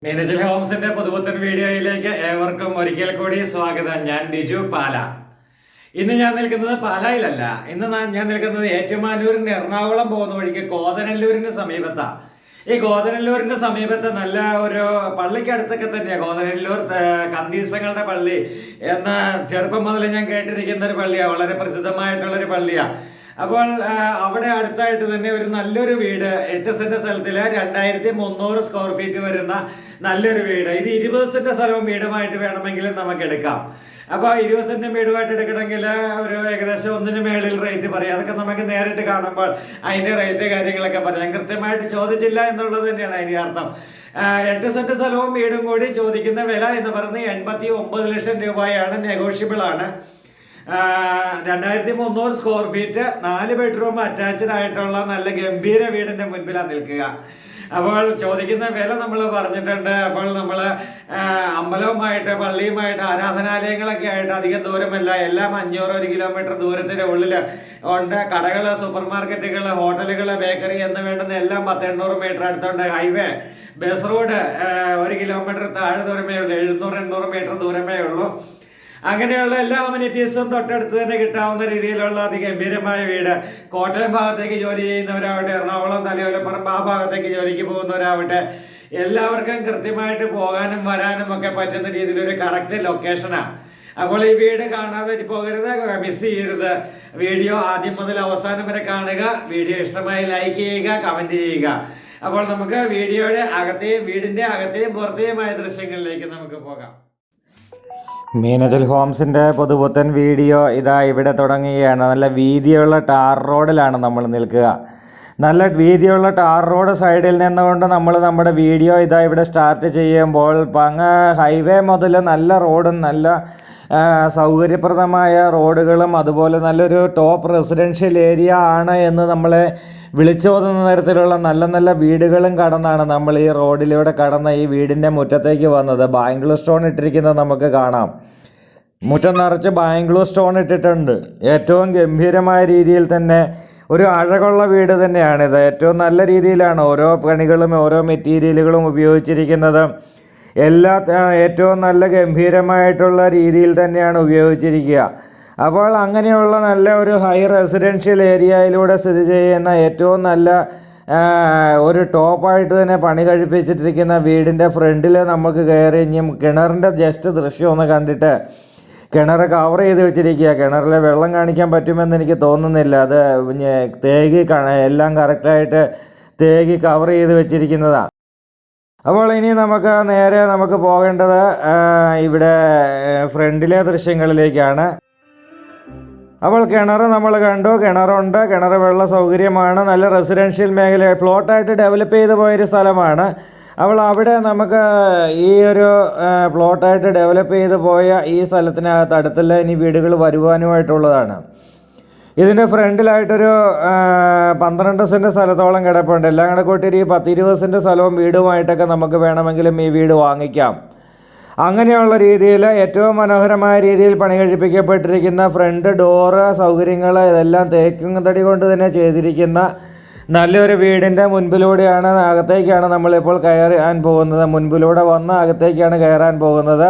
മീനച്ചിൽ ഹോംസിന്റെ പുതുപുത്തൻ വീഡിയോയിലേക്ക് ഏവർക്കും ഒരിക്കൽ കൂടി സ്വാഗതം. ഞാൻ ബിജു പാല. ഇന്ന് ഞാൻ നിൽക്കുന്നത് പാലായിലല്ല. ഇന്ന് ഞാൻ നിൽക്കുന്നത് ഏറ്റുമാനൂരിന് എറണാകുളം പോകുന്ന വഴിക്ക് കോതനല്ലൂരിന് സമീപത്താണ്. ഈ കോതനല്ലൂരിന്റെ സമീപത്ത് നല്ല ഒരു പള്ളിക്ക് അടുത്തൊക്കെ തന്നെയാണ് കോതനല്ലൂർ കന്തീസങ്ങളുടെ പള്ളി എന്ന ചെറുപ്പം മുതൽ ഞാൻ കേട്ടിരിക്കുന്ന ഒരു പള്ളിയാണ്. വളരെ പ്രസിദ്ധമായിട്ടുള്ളൊരു പള്ളിയാണ്. അപ്പോൾ അവിടെ അടുത്തായിട്ട് തന്നെ ഒരു നല്ലൊരു വീട് 8 സെന്റ് സ്ഥലത്തില് 2300 സ്ക്വയർ ഫീറ്റ് വരുന്ന നല്ലൊരു വീട്. ഇത് 20 സെന്റ് സ്ഥലവും വീടുമായിട്ട് വേണമെങ്കിലും നമുക്ക് എടുക്കാം. അപ്പോൾ 20 സെന്റ് വീടുമായിട്ട് എടുക്കണമെങ്കിൽ ഒരു ഏകദേശം 1-ന് മേളിൽ റേറ്റ് പറയാം. അതൊക്കെ നമുക്ക് നേരിട്ട് കാണുമ്പോൾ അതിന്റെ റേറ്റ് കാര്യങ്ങളൊക്കെ പറയാം. കൃത്യമായിട്ട് ചോദിച്ചില്ല എന്നുള്ളത് തന്നെയാണ് അതിന്റെ അർത്ഥം. 8 സെന്റ് സ്ഥലവും വീടും കൂടി ചോദിക്കുന്ന വില എന്ന് പറയുന്നത് 89 ലക്ഷം രൂപയാണ്. നെഗോഷ്യബിൾ ആണ്. 2300 സ്ക്വയർ ഫീറ്റ് 4 ബെഡ്റൂം അറ്റാച്ച്ഡ് ആയിട്ടുള്ള നല്ല ഗംഭീര വീടിന്റെ മുൻപിലാണ് നിൽക്കുക. അപ്പോൾ ചോദിക്കുന്ന വില നമ്മൾ പറഞ്ഞിട്ടുണ്ട്. അപ്പോൾ നമ്മൾ അമ്പലവുമായിട്ട് പള്ളിയുമായിട്ട് ആരാധനാലയങ്ങളൊക്കെ ആയിട്ട് അധികം ദൂരമല്ല, എല്ലാം 500 കിലോമീറ്റർ ദൂരത്തിന്റെ ഉള്ളിൽ ഉണ്ട്. കടകൾ, സൂപ്പർ മാർക്കറ്റുകൾ, ഹോട്ടലുകൾ, ബേക്കറി എന്ന് വേണ്ടുന്ന എല്ലാം 1000-800 മീറ്റർ അടുത്തുണ്ട്. ഹൈവേ, ബസ് റോഡ് 1 കിലോമീറ്റർ താഴെ ദൂരമേ ഉള്ളൂ, 700-800 മീറ്റർ ദൂരമേ ഉള്ളൂ. അങ്ങനെയുള്ള എല്ലാ അമ്യൂണിറ്റീസും തൊട്ടടുത്ത് തന്നെ കിട്ടാവുന്ന രീതിയിലുള്ള അതിഗംഭീരമായ വീട്. കോട്ടയം ഭാഗത്തേക്ക് ജോലി ചെയ്യുന്നവരാവട്ടെ, എറണാകുളം, തലയോലപ്പുറം ആ ഭാഗത്തേക്ക് ജോലിക്ക് പോകുന്നവരാവട്ടെ, എല്ലാവർക്കും കൃത്യമായിട്ട് പോകാനും വരാനും ഒക്കെ പറ്റുന്ന രീതിയിലൊരു കറക്റ്റ് ലൊക്കേഷനാണ്. അപ്പോൾ ഈ വീട് കാണാതെ പോകരുത്, മിസ് ചെയ്യരുത്. വീഡിയോ ആദ്യം മുതൽ അവസാനം വരെ കാണുക. വീഡിയോ ഇഷ്ടമായി ലൈക്ക് ചെയ്യുക, കമന്റ് ചെയ്യുക. അപ്പോൾ നമുക്ക് വീടിന്റെ അകത്തെയും പുറത്തെയുമായ ദൃശ്യങ്ങളിലേക്ക് നമുക്ക് പോകാം. മീനച്ചിൽ ഹോംസിൻ്റെ പുതുപുത്തൻ വീഡിയോ ഇതാ ഇവിടെ തുടങ്ങുകയാണ്. നല്ല വീതിയുള്ള ടാർ റോഡിലാണ് നമ്മൾ നിൽക്കുക. നല്ല വീതിയുള്ള ടാർ റോഡ് സൈഡിൽ നിന്നുകൊണ്ട് നമ്മൾ നമ്മുടെ വീഡിയോ ഇതാ ഇവിടെ സ്റ്റാർട്ട് ചെയ്യുമ്പോൾ ഹൈവേ മുതൽ നല്ല റോഡും നല്ല സൗകര്യപ്രദമായ റോഡുകളും അതുപോലെ നല്ലൊരു ടോപ്പ് റെസിഡൻഷ്യൽ ഏരിയ ആണ് എന്ന് നമ്മളെ വിളിച്ചോതുന്ന തരത്തിലുള്ള നല്ല നല്ല വീടുകളും കടന്നാണ് നമ്മൾ ഈ റോഡിലൂടെ കടന്ന ഈ വീടിൻ്റെ മുറ്റത്തേക്ക് വന്നത്. ബാംഗ്ലൂർ സ്റ്റോൺ ഇട്ടിരിക്കുന്നത് നമുക്ക് കാണാം. മുറ്റം നിറച്ച് ബാംഗ്ലൂർ സ്റ്റോൺ ഇട്ടിട്ടുണ്ട്. ഏറ്റവും ഗംഭീരമായ രീതിയിൽ തന്നെ ഒരു അഴകുള്ള വീട് തന്നെയാണിത്. ഏറ്റവും നല്ല രീതിയിലാണ് ഓരോ പണികളും ഓരോ മെറ്റീരിയലുകളും ഉപയോഗിച്ചിരിക്കുന്നത്. ഏറ്റവും നല്ല ഗംഭീരമായിട്ടുള്ള രീതിയിൽ തന്നെയാണ് ഉപയോഗിച്ചിരിക്കുക. അപ്പോൾ അങ്ങനെയുള്ള നല്ല ഒരു ഹൈ റെസിഡൻഷ്യൽ ഏരിയയിലൂടെ സ്ഥിതി ചെയ്യുന്ന ഏറ്റവും നല്ല ഒരു ടോപ്പായിട്ട് തന്നെ പണി കഴിപ്പിച്ചിട്ടിരിക്കുന്ന വീടിൻ്റെ ഫ്രണ്ടിൽ നമുക്ക് കയറി കിണറിൻ്റെ ജസ്റ്റ് ദൃശ്യം ഒന്ന് കണ്ടിട്ട് കിണർ കവർ ചെയ്ത് വെച്ചിരിക്കുക. കിണറിലെ വെള്ളം കാണിക്കാൻ പറ്റുമെന്ന് എനിക്ക് തോന്നുന്നില്ല. അത് എല്ലാം കറക്റ്റായിട്ട് തേകി കവർ ചെയ്ത് വെച്ചിരിക്കുന്നതാണ്. അപ്പോൾ ഇനി നമുക്ക് പോകേണ്ടത് ഇവിടെ ഫ്രണ്ടിലെ ദൃശ്യങ്ങളിലേക്കാണ്. അപ്പോൾ കിണർ നമ്മൾ കണ്ടു. കിണറുണ്ട്. കിണർ വെള്ള സൗകര്യമാണ്. നല്ല റെസിഡൻഷ്യൽ മേഖല പ്ലോട്ടായിട്ട് ഡെവലപ്പ് ചെയ്ത് പോയൊരു സ്ഥലമാണ്. അപ്പോൾ അവിടെ നമുക്ക് ഈ ഒരു പ്ലോട്ടായിട്ട് ഡെവലപ്പ് ചെയ്ത് പോയ ഈ സ്ഥലത്തിനകത്ത് അടുത്തുള്ള ഇനി വീടുകൾ വരുവാനുമായിട്ടുള്ളതാണ്. ഇതിൻ്റെ ഫ്രണ്ടിലായിട്ടൊരു 12 സെൻറ്റ് സ്ഥലത്തോളം കിടപ്പുണ്ട്. എല്ലാം കൂടെ കൂട്ടി ഈ 10-20 സെൻറ്റ് സ്ഥലവും വീടുമായിട്ടൊക്കെ നമുക്ക് വേണമെങ്കിലും ഈ വീട് വാങ്ങിക്കാം. അങ്ങനെയുള്ള രീതിയിൽ ഏറ്റവും മനോഹരമായ രീതിയിൽ പണി കഴിപ്പിക്കപ്പെട്ടിരിക്കുന്ന ഫ്രണ്ട് ഡോറ് സൗകര്യങ്ങൾ ഇതെല്ലാം തേക്കും തടി കൊണ്ട് തന്നെ ചെയ്തിരിക്കുന്ന നല്ലൊരു വീടിൻ്റെ അകത്തേക്കാണ് നമ്മളിപ്പോൾ കയറാൻ പോകുന്നത്. മുൻപിലൂടെ വന്ന് അകത്തേക്കാണ് കയറാൻ പോകുന്നത്.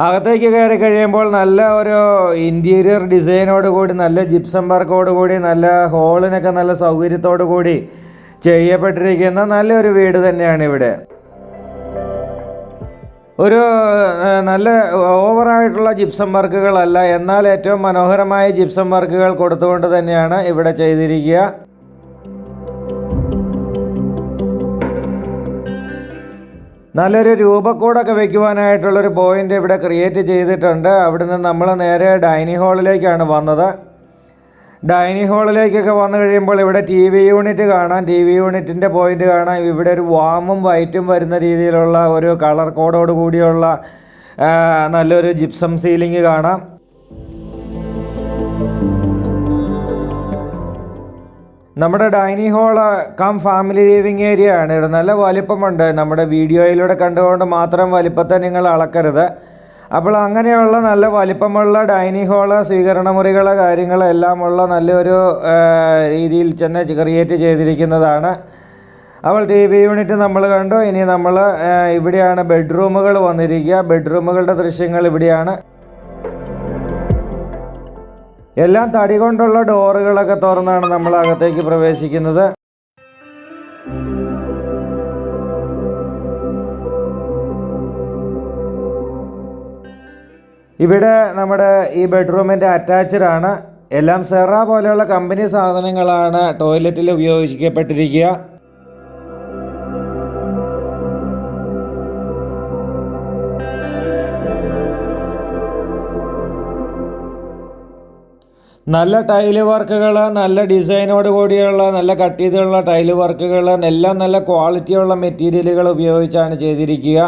അകത്തേക്ക് കയറി കഴിയുമ്പോൾ നല്ല ഒരു ഇൻറ്റീരിയർ ഡിസൈനോട് കൂടി, നല്ല ജിപ്സം വർക്കോട് കൂടി, നല്ല ഹോളിനൊക്കെ നല്ല സൗകര്യത്തോടു കൂടി ചെയ്യപ്പെട്ടിരിക്കുന്ന നല്ലൊരു വീട് തന്നെയാണ് ഇവിടെ. ഒരു നല്ല ഓവറായിട്ടുള്ള ജിപ്സം വർക്കുകളല്ല, എന്നാൽ ഏറ്റവും മനോഹരമായ ജിപ്സം വർക്കുകൾ കൊടുത്തുകൊണ്ട് തന്നെയാണ് ഇവിടെ ചെയ്തിരിക്കുക. നല്ലൊരു രൂപക്കൂടൊക്കെ വയ്ക്കുവാനായിട്ടുള്ളൊരു പോയിൻ്റ് ഇവിടെ ക്രിയേറ്റ് ചെയ്തിട്ടുണ്ട്. അവിടുന്ന് നമ്മൾ നേരെ ഡൈനിങ് ഹാളിലേക്കാണ് വന്നത്. ഡൈനിങ് ഹാളിലേക്കൊക്കെ വന്നു കഴിയുമ്പോൾ ഇവിടെ TV യൂണിറ്റ് കാണാം. TV യൂണിറ്റിൻ്റെ പോയിൻ്റ് കാണാം. ഇവിടെ ഒരു വാമും വൈറ്റും വരുന്ന രീതിയിലുള്ള ഒരു കളർ കോഡോട് കൂടിയുള്ള നല്ലൊരു ജിപ്സം സീലിംഗ് കാണാം. നമ്മുടെ dining hall family living area ആണ്. ഇവിടെ നല്ല വലിപ്പമുണ്ട്. നമ്മുടെ വീഡിയോയിലൂടെ കണ്ടുകൊണ്ട് മാത്രം വലിപ്പത്തെ നിങ്ങൾ അളക്കരുത്. അപ്പോൾ അങ്ങനെയുള്ള നല്ല വലിപ്പമുള്ള ഡൈനിങ് ഹാള്, സ്വീകരണ മുറികൾ, കാര്യങ്ങളെല്ലാം ഉള്ള നല്ലൊരു രീതിയിൽ തന്നെ ക്രിയേറ്റ് ചെയ്തിരിക്കുന്നതാണ്. അപ്പോൾ ടി വി യൂണിറ്റ് നമ്മൾ കണ്ടു. ഇനി നമ്മൾ ഇവിടെയാണ് ബെഡ്റൂമുകൾ വന്നിരിക്കുക. ബെഡ്റൂമുകളുടെ ദൃശ്യങ്ങൾ ഇവിടെയാണ്. എല്ലാം തടി കൊണ്ടുള്ള ഡോറുകളൊക്കെ തുറന്നാണ് നമ്മൾ അകത്തേക്ക് പ്രവേശിക്കുന്നത്. ഇവിടെ നമ്മുടെ ഈ ബെഡ്റൂമിൻ്റെ അറ്റാച്ച്ഡ് ആണ്. എല്ലാം സെറ പോലെയുള്ള കമ്പനി സാധനങ്ങളാണ് ടോയ്ലറ്റിൽ ഉപയോഗിക്കപ്പെട്ടിരിക്കുക. നല്ല ടൈല് വർക്കുകൾ, നല്ല ഡിസൈനോട് കൂടിയുള്ള നല്ല കട്ട് ചെയ്തുള്ള ടൈല് വർക്കുകൾ, എല്ലാം നല്ല ക്വാളിറ്റിയുള്ള മെറ്റീരിയലുകൾ ഉപയോഗിച്ചാണ് ചെയ്തിരിക്കുക.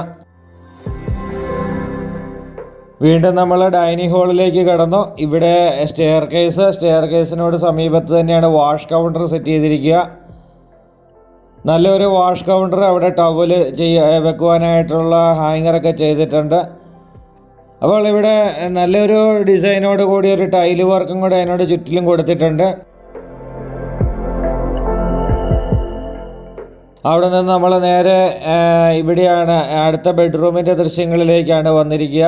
വീണ്ടും നമ്മൾ ഡൈനിങ് ഹാളിലേക്ക് കടന്നു. ഇവിടെ സ്റ്റെയർ കേസിനോട് സമീപത്ത് തന്നെയാണ് വാഷ് കൗണ്ടർ സെറ്റ് ചെയ്തിരിക്കുക. നല്ലൊരു വാഷ് കൗണ്ടർ, അവിടെ ടവൽ വെക്കുവാനായിട്ടുള്ള ഹാങ്ങറൊക്കെ ചെയ്തിട്ടുണ്ട്. അപ്പോൾ ഇവിടെ നല്ലൊരു ഡിസൈനോട് കൂടി ഒരു ടൈല് വർക്കും കൂടെ അതിനോട് ചുറ്റിലും കൊടുത്തിട്ടുണ്ട്. അവിടെ നിന്ന് നമ്മൾ നേരെ ഇവിടെയാണ് അടുത്ത ബെഡ്റൂമിൻ്റെ ദൃശ്യങ്ങളിലേക്കാണ് വന്നിരിക്കുക.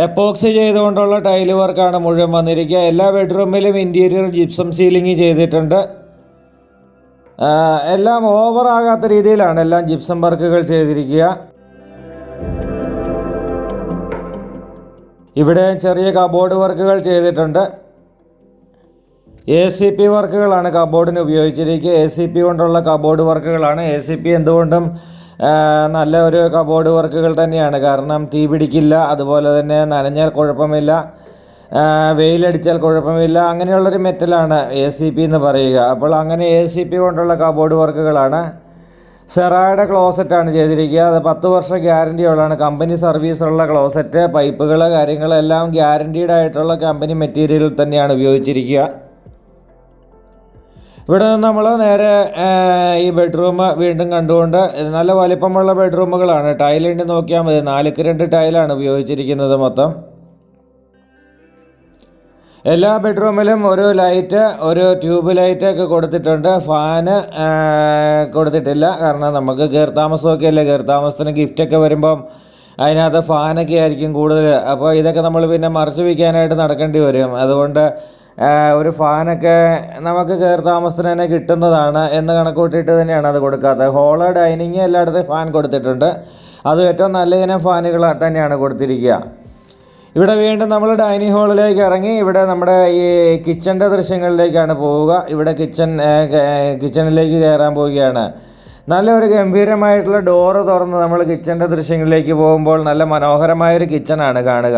എപ്പോക്സി ചെയ്തുകൊണ്ടുള്ള ടൈല് വർക്കാണ് മുഴുവൻ വന്നിരിക്കുക. എല്ലാ ബെഡ്റൂമിലും ഇൻറ്റീരിയർ ജിപ്സം സീലിംഗ് ചെയ്തിട്ടുണ്ട്. എല്ലാം ഓവറാകാത്ത രീതിയിലാണ് എല്ലാം ജിപ്സം വർക്കുകൾ ചെയ്തിരിക്കുക. ഇവിടെ ചെറിയ കബോർഡ് വർക്കുകൾ ചെയ്തിട്ടുണ്ട്. ACP വർക്കുകളാണ് കബോർഡിന് ഉപയോഗിച്ചിരിക്കുക. ACP കൊണ്ടുള്ള കബോർഡ് വർക്കുകളാണ്. ACP എന്തുകൊണ്ടും നല്ല ഒരു കബോർഡ് വർക്കുകൾ തന്നെയാണ്. കാരണം തീ പിടിക്കില്ല, അതുപോലെ തന്നെ നനഞ്ഞാൽ കുഴപ്പമില്ല, വെയിലടിച്ചാൽ കുഴപ്പമില്ല. അങ്ങനെയുള്ളൊരു മെറ്റലാണ് ACP എന്ന് പറയുക. അപ്പോൾ അങ്ങനെ ACP കൊണ്ടുള്ള കബോർഡ് വർക്കുകളാണ്. സെറായുടെ ക്ലോസറ്റാണ് ചെയ്തിരിക്കുക. അത് 10 വർഷം ഗ്യാരണ്ടി ഉള്ളതാണ്. കമ്പനി സർവീസുള്ള ക്ലോസറ്റ്, പൈപ്പുകൾ, കാര്യങ്ങളെല്ലാം ഗ്യാരണ്ടീഡ് ആയിട്ടുള്ള കമ്പനി മെറ്റീരിയൽ തന്നെയാണ് ഉപയോഗിച്ചിരിക്കുക. ഇവിടെ നിന്ന് നമ്മൾ നേരെ ഈ ബെഡ്റൂം വീണ്ടും കണ്ടുകൊണ്ട്, നല്ല വലിപ്പമുള്ള ബെഡ്റൂമുകളാണ്. ടൈലിൻ്റെ നോക്കിയാൽ മതി, 4x2 ടൈലാണ് ഉപയോഗിച്ചിരിക്കുന്നത് മൊത്തം. എല്ലാ ബെഡ്റൂമിലും ഒരു ലൈറ്റ്, ഒരു ട്യൂബ് ലൈറ്റൊക്കെ കൊടുത്തിട്ടുണ്ട്. ഫാന് കൊടുത്തിട്ടില്ല. കാരണം നമുക്ക് കയറിത്താമസമൊക്കെ അല്ലേ, കയറിത്താമസത്തിന് ഗിഫ്റ്റൊക്കെ വരുമ്പം അതിനകത്ത് ഫാനൊക്കെ ആയിരിക്കും കൂടുതൽ. അപ്പോൾ ഇതൊക്കെ നമ്മൾ പിന്നെ മറച്ചു വയ്ക്കാനായിട്ട് നടക്കേണ്ടി വരും. അതുകൊണ്ട് ഒരു ഫാനൊക്കെ നമുക്ക് കയറിത്താമസത്തിന് തന്നെ കിട്ടുന്നതാണ് എന്ന് കണക്കൂട്ടിയിട്ട് തന്നെയാണ് അത് കൊടുക്കാത്തത്. ഹോള്, ഡൈനിങ് എല്ലായിടത്തും ഫാൻ കൊടുത്തിട്ടുണ്ട്. അത് ഏറ്റവും നല്ല ഇനം ഫാനുകൾ തന്നെയാണ് കൊടുത്തിരിക്കുക. ഇവിടെ വീണ്ടും നമ്മൾ ഡൈനിങ് ഹാളിലേക്ക് ഇറങ്ങി. ഇവിടെ നമ്മുടെ ഈ കിച്ചൻ്റെ ദൃശ്യങ്ങളിലേക്കാണ് പോവുക. ഇവിടെ കിച്ചണിലേക്ക് കയറാൻ പോവുകയാണ്. നല്ലൊരു ഗംഭീരമായിട്ടുള്ള ഡോറ് തുറന്ന് നമ്മൾ കിച്ചൻ്റെ ദൃശ്യങ്ങളിലേക്ക് പോകുമ്പോൾ നല്ല മനോഹരമായൊരു കിച്ചണാണ് കാണുക.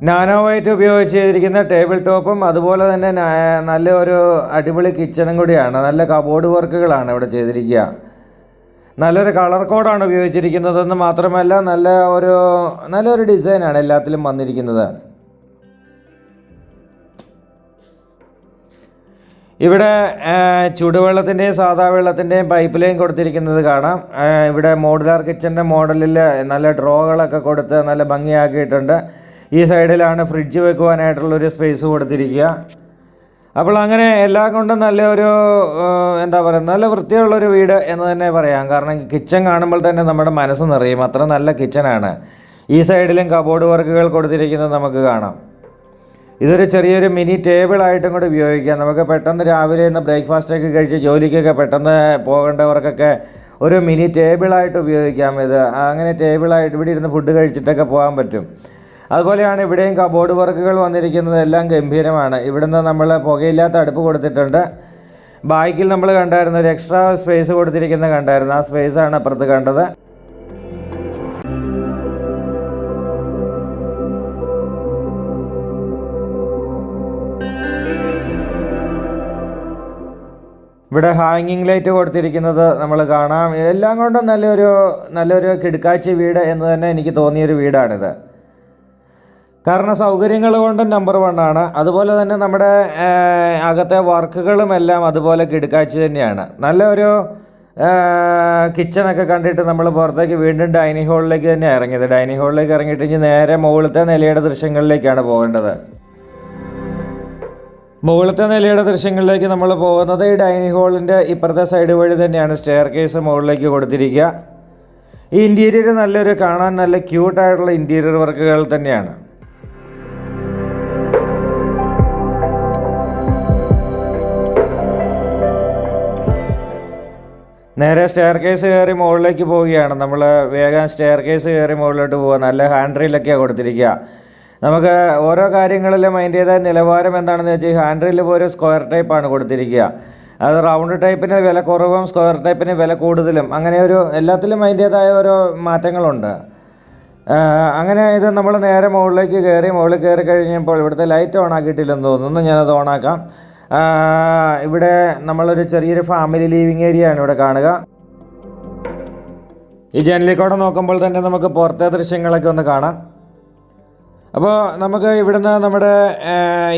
നാനോ വൈറ്റ് ഉപയോഗിച്ച് ചെയ്തിരിക്കുന്ന ടേബിൾ ടോപ്പും അതുപോലെ തന്നെ നല്ലൊരു അടിപൊളി കിച്ചണും കൂടിയാണ്. നല്ല കബോർഡ് വർക്കുകളാണ് ഇവിടെ ചെയ്തിരിക്കുക. നല്ലൊരു കളർ കോഡാണ് ഉപയോഗിച്ചിരിക്കുന്നതെന്ന് മാത്രമല്ല നല്ലൊരു ഡിസൈനാണ് എല്ലാത്തിലും വന്നിരിക്കുന്നത്. ഇവിടെ ചുടുവെള്ളത്തിൻ്റെയും സാധാ വെള്ളത്തിൻ്റെയും പൈപ്പ് ലൈൻ കൊടുത്തിരിക്കുന്നത് കാണാം. ഇവിടെ മോഡുലാർ കിച്ചൻ്റെ മോഡലിൽ നല്ല ഡ്രോകളൊക്കെ കൊടുത്ത് നല്ല ഭംഗിയാക്കിയിട്ടുണ്ട്. ഈ സൈഡിലാണ് ഫ്രിഡ്ജ് വെക്കുവാനായിട്ടുള്ളൊരു സ്പേസ് കൊടുത്തിരിക്കുക. അപ്പോൾ അങ്ങനെ എല്ലാം കൊണ്ടും നല്ലൊരു നല്ല വൃത്തിയുള്ളൊരു വീട് എന്ന് തന്നെ പറയാം. കാരണം കിച്ചൺ കാണുമ്പോൾ തന്നെ നമ്മുടെ മനസ്സ് നിറയും, അത്ര നല്ല കിച്ചണാണ്. ഈ സൈഡിലും കബോർഡ് വർക്കുകൾ കൊടുത്തിരിക്കുന്നത് നമുക്ക് കാണാം. ഇതൊരു ചെറിയൊരു മിനി ടേബിളായിട്ടും കൂടി ഉപയോഗിക്കാം. നമുക്ക് പെട്ടെന്ന് രാവിലെ ഇന്ന് ബ്രേക്ക്ഫാസ്റ്റൊക്കെ കഴിച്ച് ജോലിക്കൊക്കെ പെട്ടെന്ന് പോകേണ്ടവർക്കൊക്കെ ഒരു മിനി ടേബിളായിട്ട് ഉപയോഗിക്കാം. ഇത് അങ്ങനെ ടേബിളായിട്ട് ഇവിടെ ഇരുന്ന് ഫുഡ് കഴിച്ചിട്ടൊക്കെ പോകാൻ പറ്റും. അതുപോലെയാണ് ഇവിടെയും കബോർഡ് വർക്കുകൾ വന്നിരിക്കുന്നത്. എല്ലാം ഗംഭീരമാണ്. ഇവിടുന്ന് നമ്മൾ പുകയില്ലാത്ത അടുപ്പ് കൊടുത്തിട്ടുണ്ട്. ബാക്കിൽ നമ്മൾ കണ്ടായിരുന്നു ഒരു എക്സ്ട്രാ സ്പേസ് കൊടുത്തിരിക്കുന്നത് കണ്ടായിരുന്നു. ആ സ്പേസാണ് അപ്പുറത്ത് കണ്ടത്. ഇവിടെ ഹാങ്ങിങ് ലൈറ്റ് കൊടുത്തിരിക്കുന്നത് നമ്മൾ കാണാം. എല്ലാം കൊണ്ടും നല്ലൊരു കിടുക്കാച്ചി വീട് എന്ന് തന്നെ എനിക്ക് തോന്നിയൊരു വീടാണിത്. കാരണം സൗകര്യങ്ങൾ കൊണ്ടും നമ്പർ 1 ആണ്. അതുപോലെ തന്നെ നമ്മുടെ അകത്തെ വർക്കുകളും എല്ലാം അതുപോലെ കിടുക്കാച്ചി തന്നെയാണ്. നല്ലൊരു കിച്ചണൊക്കെ കണ്ടിട്ട് നമ്മൾ പുറത്തേക്ക് വീണ്ടും ഡൈനിങ് ഹാളിലേക്ക് തന്നെ ഇറങ്ങിയത്. ഡൈനിങ് ഹാളിലേക്ക് ഇറങ്ങിയിട്ട് ഇനി നേരെ മുകളിലത്തെ നിലയുടെ ദൃശ്യങ്ങളിലേക്കാണ് പോകേണ്ടത്. മുകളിലത്തെ നിലയുടെ ദൃശ്യങ്ങളിലേക്ക് നമ്മൾ പോകുന്നത് ഈ ഡൈനിങ് ഹാളിൻ്റെ ഇപ്പുറത്തെ സൈഡ് വഴി തന്നെയാണ് സ്റ്റെയർ കേസ് മുകളിലേക്ക് കൊടുത്തിരിക്കുക. ഈ ഇൻറ്റീരിയർ നല്ലൊരു കാണാൻ നല്ല ക്യൂട്ടായിട്ടുള്ള ഇൻറ്റീരിയർ വർക്കുകൾ തന്നെയാണ്. നേരെ സ്റ്റെയർ കേസ് കയറി മുകളിലേക്ക് പോവുകയാണ്. നമ്മൾ വേഗം സ്റ്റെയർ കേസ് കയറി മുകളിലോട്ട് പോകുക. നല്ല ഹാൻഡ് റെയിലൊക്കെയാണ് കൊടുത്തിരിക്കുക. നമുക്ക് ഓരോ കാര്യങ്ങളിലും അതിൻ്റേതായ നിലവാരം എന്താണെന്ന് വെച്ചാൽ ഈ ഹാൻഡ് റെയിൽ ഒരു സ്ക്വയർ ടൈപ്പാണ് കൊടുത്തിരിക്കുക. അത് റൗണ്ട് ടൈപ്പിന് വില കുറവും സ്ക്വയർ ടൈപ്പിന് വില കൂടുതലും, അങ്ങനെ ഒരു എല്ലാത്തിലും അതിൻ്റേതായ ഓരോ മാറ്റങ്ങളുണ്ട്. അങ്ങനെ ഇത് നമ്മൾ നേരെ മുകളിൽ കയറി കഴിഞ്ഞപ്പോൾ ഇവിടുത്തെ ലൈറ്റ് ഓൺ ആക്കിയിട്ടില്ലെന്ന് തോന്നുന്നു. ഞാനത് ഓണാക്കാം. ഇവിടെ നമ്മളൊരു ചെറിയൊരു ഫാമിലി ലീവിങ് ഏരിയ ആണ് ഇവിടെ കാണുക. ഈ ജനലിൽ നോക്കുമ്പോൾ തന്നെ നമുക്ക് പുറത്തെ ദൃശ്യങ്ങളൊക്കെ ഒന്ന് കാണാം. അപ്പോൾ നമുക്ക് ഇവിടുന്ന് നമ്മുടെ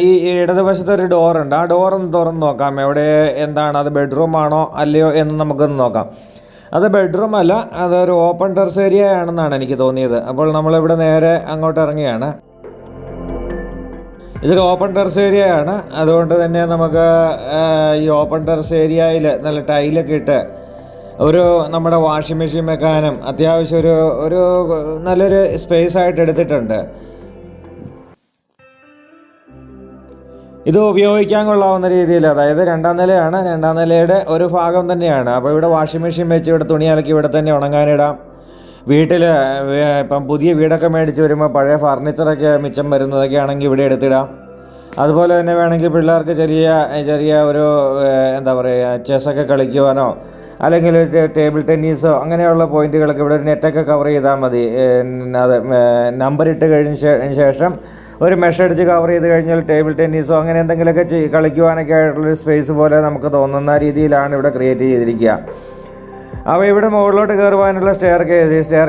ഈ ഇടതുവശത്ത് ഒരു ഡോറുണ്ട്. ആ ഡോറൊന്ന് തുറന്ന് നോക്കാം. എവിടെ എന്താണ് അത്, ബെഡ്റൂമാണോ അല്ലയോ എന്ന് നമുക്കൊന്ന് നോക്കാം. അത് ബെഡ്റൂം അല്ല, അതൊരു ഓപ്പൺ ടെറസ് ഏരിയ ആണെന്നാണ് എനിക്ക് തോന്നിയത്. അപ്പോൾ നമ്മളിവിടെ നേരെ അങ്ങോട്ട് ഇറങ്ങിയാണ്. ഇതൊരു ഓപ്പൺ ടെറസ് ഏരിയ ആണ്. അതുകൊണ്ട് തന്നെ നമുക്ക് ഈ ഓപ്പൺ ടെറസ് ഏരിയയിൽ നല്ല ടൈലൊക്കെ ഇട്ട് നമ്മുടെ വാഷിംഗ് മെഷീൻ വെക്കാനും അത്യാവശ്യം ഒരു നല്ലൊരു സ്പേസ് ആയിട്ട് എടുത്തിട്ടുണ്ട്. ഇത് ഉപയോഗിക്കാൻ കൊള്ളാവുന്ന രീതിയിൽ, അതായത് രണ്ടാം നിലയാണ്, രണ്ടാം നിലയുടെ ഒരു ഭാഗം തന്നെയാണ്. അപ്പോൾ ഇവിടെ വാഷിംഗ് മെഷീൻ വെച്ച് ഇവിടെ തുണി അലക്കി ഇവിടെ തന്നെ ഉണങ്ങാനിടാം. വീട്ടിൽ ഇപ്പം പുതിയ വീടൊക്കെ മേടിച്ച് വരുമ്പോൾ പഴയ ഫർണിച്ചറൊക്കെ മിച്ചം വരുന്നതൊക്കെ ആണെങ്കിൽ ഇവിടെ എടുത്തിടാം. അതുപോലെ തന്നെ വേണമെങ്കിൽ പിള്ളേർക്ക് ചെറിയ ഒരു എന്താ പറയുക, ചെസ്സൊക്കെ കളിക്കുവാനോ അല്ലെങ്കിൽ ടേബിൾ ടെന്നീസോ അങ്ങനെയുള്ള പോയിന്റുകളൊക്കെ ഇവിടെ ഒരു നെറ്റൊക്കെ കവർ ചെയ്താൽ മതി. അത് നമ്പർ ഇട്ട് കഴിഞ്ഞ ശേഷം ഒരു മെഷ് അടിച്ച് കവർ ചെയ്ത് കഴിഞ്ഞാൽ ടേബിൾ ടെന്നീസോ അങ്ങനെ എന്തെങ്കിലുമൊക്കെ കളിക്കുവാനൊക്കെ ആയിട്ടുള്ളൊരു സ്പേസ് പോലെ നമുക്ക് തോന്നുന്ന രീതിയിലാണ് ഇവിടെ ക്രിയേറ്റ് ചെയ്തിരിക്കുക. അപ്പോൾ ഇവിടെ മുകളിലോട്ട് കയറുവാനുള്ള സ്റ്റെയർ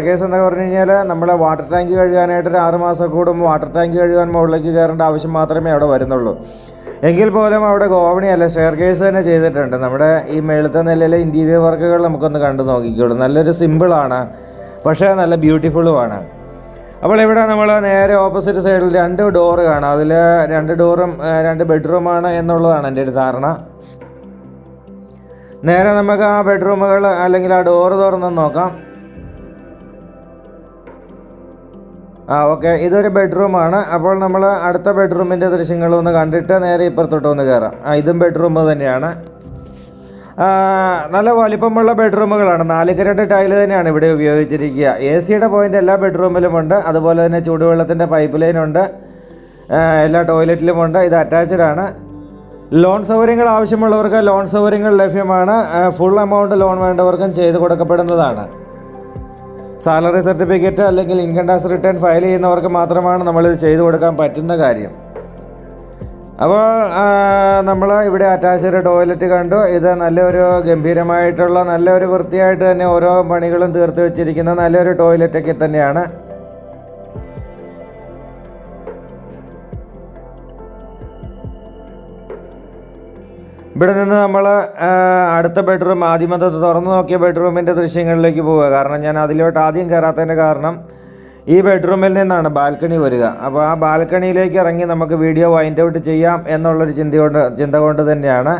കേസ് എന്ന് പറഞ്ഞു കഴിഞ്ഞാൽ നമ്മളെ വാട്ടർ ടാങ്ക് കഴുകാനായിട്ടൊരു 6 മാസം കൂടുമ്പോൾ വാട്ടർ ടാങ്ക് കഴുകാൻ മുകളിലേക്ക് കയറേണ്ട ആവശ്യം മാത്രമേ അവിടെ വരുന്നുള്ളൂ. എങ്കിൽ പോലും അവിടെ ഗോവണിയല്ല, സ്റ്റെയർ കേസ് തന്നെ ചെയ്തിട്ടുണ്ട്. നമ്മുടെ ഈ മേളത്തെ നിലയിലെ ഇൻറ്റീരിയർ വർക്കുകൾ നമുക്കൊന്ന് കണ്ടു നോക്കിക്കോളൂ. നല്ലൊരു സിമ്പിളാണ്, പക്ഷേ നല്ല ബ്യൂട്ടിഫുള്ളുമാണ്. അപ്പോൾ ഇവിടെ നമ്മൾ നേരെ ഓപ്പോസിറ്റ് സൈഡിൽ 2 ഡോറ് കാണാം. അതിൽ 2 ഡോറും 2 ബെഡ്റൂമാണ് എന്നുള്ളതാണ് എൻ്റെ ഒരു ധാരണ. നേരെ നമുക്ക് ആ ബെഡ്റൂമുകൾ അല്ലെങ്കിൽ ആ ഡോറ് തുറന്ന് നോക്കാം. ഓക്കെ, ഇതൊരു ബെഡ്റൂമാണ്. അപ്പോൾ നമ്മൾ അടുത്ത ബെഡ്റൂമിൻ്റെ ദൃശ്യങ്ങളൊന്ന് കണ്ടിട്ട് നേരെ ഇപ്പുറത്തോട്ട് ഒന്ന് കയറാം. ഇതും ബെഡ്റൂം തന്നെയാണ്. നല്ല വലിപ്പമുള്ള ബെഡ്റൂമുകളാണ്. 4x2 ടൈല് തന്നെയാണ് ഇവിടെ ഉപയോഗിച്ചിരിക്കുക. AC-യുടെ പോയിൻ്റ് എല്ലാ ബെഡ്റൂമിലുമുണ്ട്. അതുപോലെ തന്നെ ചൂടുവെള്ളത്തിൻ്റെ പൈപ്പ് ലൈനുണ്ട്, എല്ലാ ടോയ്ലറ്റിലുമുണ്ട്. ഇത് അറ്റാച്ച്ഡാണ്. ലോൺ സൗകര്യങ്ങൾ ആവശ്യമുള്ളവർക്ക് ലോൺ സൗകര്യങ്ങൾ ലഭ്യമാണ്. ഫുൾ എമൗണ്ട് ലോൺ വേണ്ടവർക്കും ചെയ്ത് കൊടുക്കപ്പെടുന്നതാണ്. സാലറി സർട്ടിഫിക്കറ്റ് അല്ലെങ്കിൽ ഇൻകം ടാക്സ് റിട്ടേൺ ഫയൽ ചെയ്യുന്നവർക്ക് മാത്രമാണ് നമ്മളിത് ചെയ്തു കൊടുക്കാൻ പറ്റുന്ന കാര്യം. അപ്പോൾ നമ്മൾ ഇവിടെ അറ്റാച്ച്ഡ് ടോയ്ലറ്റ് കണ്ടു. ഇത് നല്ലൊരു ഗംഭീരമായിട്ടുള്ള നല്ലൊരു വൃത്തിയായിട്ട് തന്നെ ഓരോ പണികളും തീർത്ത് വെച്ചിരിക്കുന്ന നല്ലൊരു ടോയ്ലറ്റൊക്കെ തന്നെയാണ്. ഇവിടെ നിന്ന് നമ്മൾ അടുത്ത ബെഡ്റൂം, ആദ്യമത്തെ തുറന്നു നോക്കിയ ബെഡ്റൂമിൻ്റെ ദൃശ്യങ്ങളിലേക്ക് പോവുക. കാരണം ഞാൻ അതിലോട്ട് ആദ്യം കയറാത്തതിൻ്റെ കാരണം ഈ ബെഡ്റൂമിൽ നിന്നാണ് ബാൽക്കണി വരിക. അപ്പോൾ ആ ബാൽക്കണിയിലേക്ക് ഇറങ്ങി നമുക്ക് വീഡിയോ വൈൻഡ് ഔട്ട് ചെയ്യാം എന്നുള്ളൊരു ചിന്ത കൊണ്ട് തന്നെയാണ്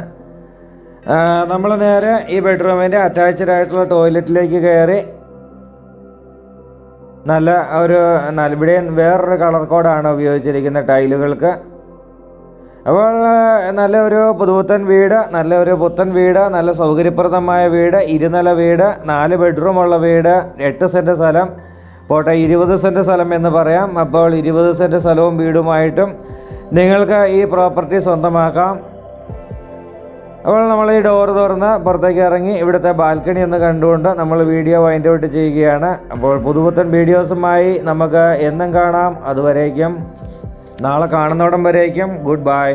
നമ്മൾ നേരെ ഈ ബെഡ്റൂമിൻ്റെ അറ്റാച്ച്ഡ് ആയിട്ടുള്ള ടോയ്ലറ്റിലേക്ക് കയറി. ഇവിടെ വേറൊരു കളർ കോഡാണ് ഉപയോഗിച്ചിരിക്കുന്ന ടൈലുകൾക്ക്. അപ്പോൾ നല്ലൊരു പുതുപുത്തൻ വീട്, നല്ല സൗകര്യപ്രദമായ വീട്, 2 നില വീട്, 4 ബെഡ്റൂമുള്ള വീട്, 8 സെൻറ്റ് സ്ഥലം, പോട്ടെ 20 സെൻറ്റ് സ്ഥലം എന്ന് പറയാം. അപ്പോൾ 20 സെൻറ്റ് സ്ഥലവും വീടുമായിട്ടും നിങ്ങൾക്ക് ഈ പ്രോപ്പർട്ടി സ്വന്തമാക്കാം. അപ്പോൾ നമ്മൾ ഈ ഡോറ് തുറന്ന് പുറത്തേക്ക് ഇറങ്ങി ഇവിടുത്തെ ബാൽക്കണി ഒന്ന് കണ്ടുകൊണ്ട് നമ്മൾ വീഡിയോ വൈൻഡ് ഔട്ട് ചെയ്യുകയാണ്. അപ്പോൾ പുതുപുത്തൻ വീഡിയോസുമായി നമുക്ക് എന്നും കാണാം. അതുവരേക്കും, നാളെ കാണുന്നോടം വരേക്കും ഗുഡ് ബൈ.